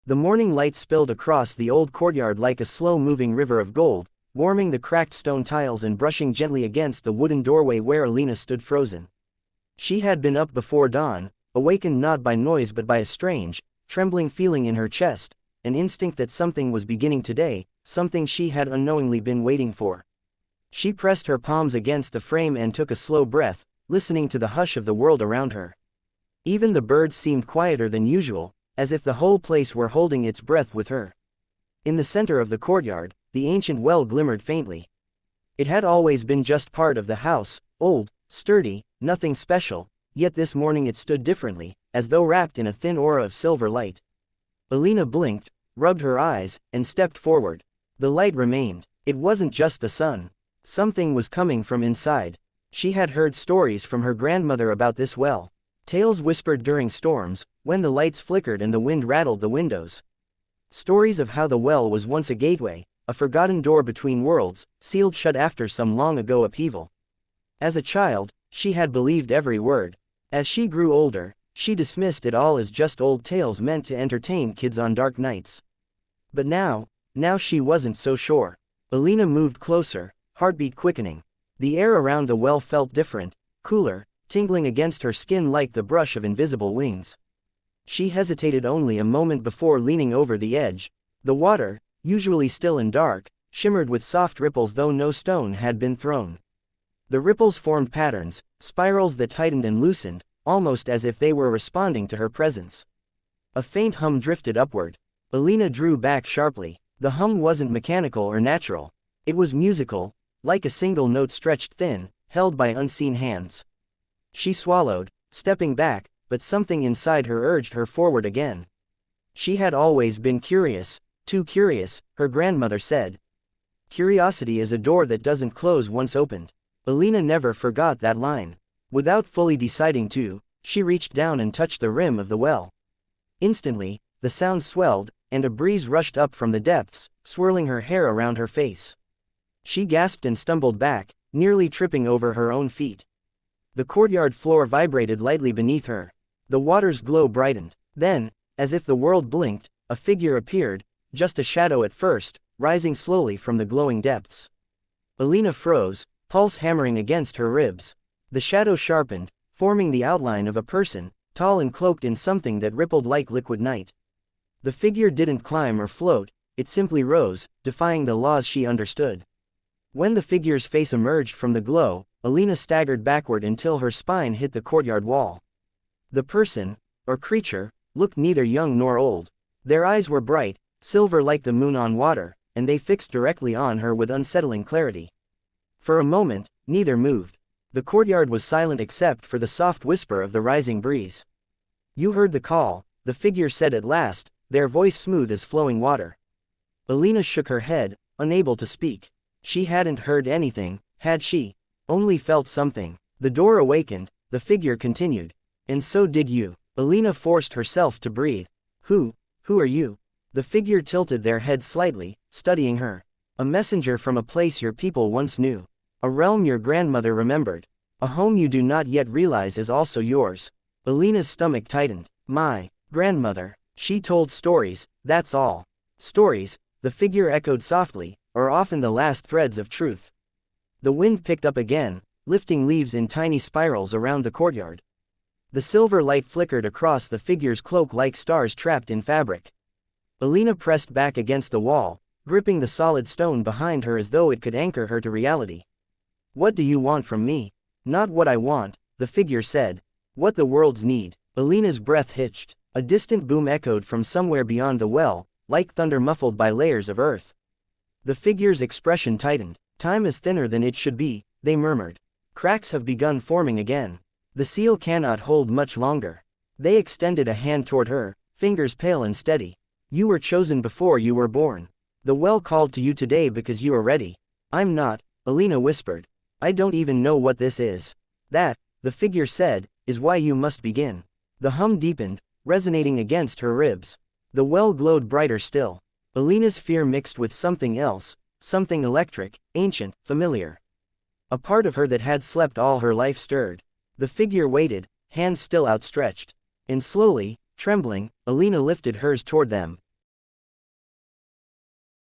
The morning light spilled across the old courtyard like a slow-moving river of gold, warming the cracked stone tiles and brushing gently against the wooden doorway where Alina stood frozen. She had been up before dawn, awakened not by noise but by a strange, trembling feeling in her chest, an instinct that something was beginning today, something she had unknowingly been waiting for. She pressed her palms against the frame and took a slow breath, listening to the hush of the world around her. Even the birds seemed quieter than usual, as if the whole place were holding its breath with her. In the center of the courtyard, the ancient well glimmered faintly. It had always been just part of the house, old, sturdy, nothing special, yet this morning it stood differently, as though wrapped in a thin aura of silver light. Alina blinked, rubbed her eyes, and stepped forward. The light remained. It wasn't just the sun. Something was coming from inside. She had heard stories from her grandmother about this well. Tales whispered during storms, when the lights flickered and the wind rattled the windows. Stories of how the well was once a gateway, a forgotten door between worlds, sealed shut after some long ago upheaval. As a child, she had believed every word. As she grew older, she dismissed it all as just old tales meant to entertain kids on dark nights. But now she wasn't so sure. Alina moved closer, heartbeat quickening. The air around the well felt different, cooler, tingling against her skin like the brush of invisible wings. She hesitated only a moment before leaning over the edge. The water, usually still and dark, shimmered with soft ripples though no stone had been thrown. The ripples formed patterns, spirals that tightened and loosened, almost as if they were responding to her presence. A faint hum drifted upward. Alina drew back sharply. The hum wasn't mechanical or natural. It was musical, like a single note stretched thin, held by unseen hands. She swallowed, stepping back, but something inside her urged her forward again. She had always been curious, too curious, her grandmother said. Curiosity is a door that doesn't close once opened. Alina never forgot that line. Without fully deciding to, she reached down and touched the rim of the well. Instantly, the sound swelled, and a breeze rushed up from the depths, swirling her hair around her face. She gasped and stumbled back, nearly tripping over her own feet. The courtyard floor vibrated lightly beneath her. The water's glow brightened. Then, as if the world blinked, a figure appeared, just a shadow at first, rising slowly from the glowing depths. Alina froze, pulse hammering against her ribs. The shadow sharpened, forming the outline of a person, tall and cloaked in something that rippled like liquid night. The figure didn't climb or float, it simply rose, defying the laws she understood. When the figure's face emerged from the glow, Alina staggered backward until her spine hit the courtyard wall. The person, or creature, looked neither young nor old. Their eyes were bright, silver like the moon on water, and they fixed directly on her with unsettling clarity. For a moment, neither moved. The courtyard was silent except for the soft whisper of the rising breeze. "You heard the call," the figure said at last, their voice smooth as flowing water. Alina shook her head, unable to speak. She hadn't heard anything, had she? Only felt something. The door awakened, the figure continued. "And so did you." Alina forced herself to breathe. Who are you?" The figure tilted their head slightly, studying her. "A messenger from a place your people once knew. A realm your grandmother remembered. A home you do not yet realize is also yours." Alina's stomach tightened. "My grandmother. She told stories, that's all." "Stories," the figure echoed softly, "are often the last threads of truth." The wind picked up again, lifting leaves in tiny spirals around the courtyard. The silver light flickered across the figure's cloak like stars trapped in fabric. Alina pressed back against the wall, gripping the solid stone behind her as though it could anchor her to reality. "What do you want from me?" "Not what I want," the figure said. "What the world's need." Alina's breath hitched. A distant boom echoed from somewhere beyond the well, like thunder muffled by layers of earth. The figure's expression tightened. "Time is thinner than it should be," they murmured. "Cracks have begun forming again. The seal cannot hold much longer." They extended a hand toward her, fingers pale and steady. "You were chosen before you were born. The well called to you today because you are ready." "I'm not," Alina whispered. "I don't even know what this is." "That," the figure said, "is why you must begin." The hum deepened, resonating against her ribs. The well glowed brighter still. Alina's fear mixed with something else, something electric, ancient, familiar. A part of her that had slept all her life stirred. The figure waited, hands still outstretched. And slowly, trembling, Alina lifted hers toward them.